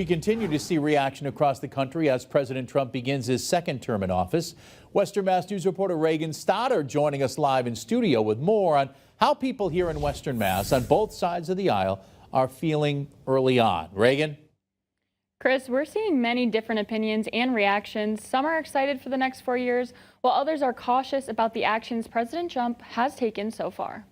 We continue to see reaction across the country as President Trump begins his second term in office. Western Mass News reporter Reagan Stoddard joining us live in studio with more on how people here in Western Mass on both sides of the aisle are feeling early on. Reagan? Chris, we're seeing many different opinions and reactions. Some are excited for the next 4 years, while others are cautious about the actions President Trump has taken so far.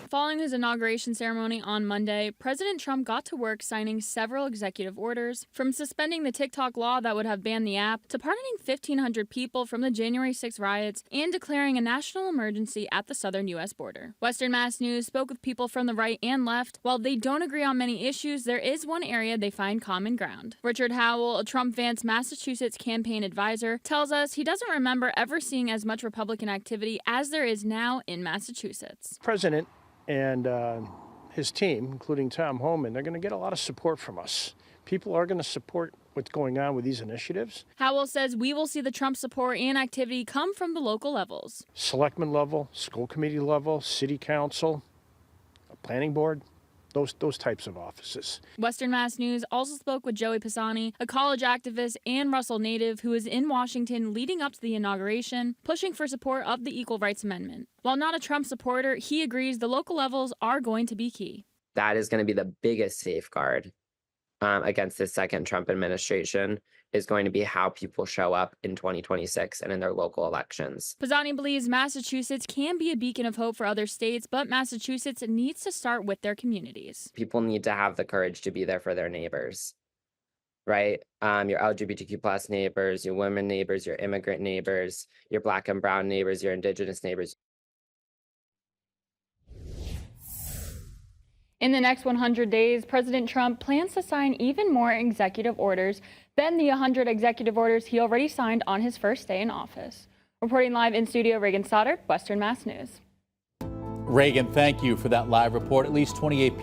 Following his inauguration ceremony on Monday, President Trump got to work signing several executive orders, from suspending the TikTok law that would have banned the app to pardoning 1,500 people from the January 6 riots and declaring a national emergency at the southern U.S. border. Western Mass News spoke with people from the right and left. While they don't agree on many issues, there is one area they find common ground. Richard Howell, a Trump-Vance Massachusetts campaign advisor, tells us he doesn't remember ever seeing as much Republican activity as there is now in Massachusetts. President and his team, including Tom Homan, they're going to get a lot of support from us. People are going to support what's going on with these initiatives. Howell says we will see the Trump support and activity come from the local levels. Selectman level, school committee level, city council, planning board, those types of offices. Western Mass News also spoke with Joey Pisani, a college activist and Russell native who is in Washington leading up to the inauguration, pushing for support of the Equal Rights Amendment. While not a Trump supporter, he agrees the local levels are going to be key. That is going to be the biggest safeguard against the second Trump administration, is going to be how people show up in 2026 and in their local elections. Pisani believes Massachusetts can be a beacon of hope for other states, but Massachusetts needs to start with their communities. People need to have the courage to be there for their neighbors, right? Your LGBTQ plus neighbors, your women neighbors, your immigrant neighbors, your Black and brown neighbors, your Indigenous neighbors. In the next 100 days, President Trump plans to sign even more executive orders than the 100 executive orders he already signed on his first day in office. Reporting live in studio, Reagan Stoddard, Western Mass News. Reagan, thank you for that live report. At least 28 people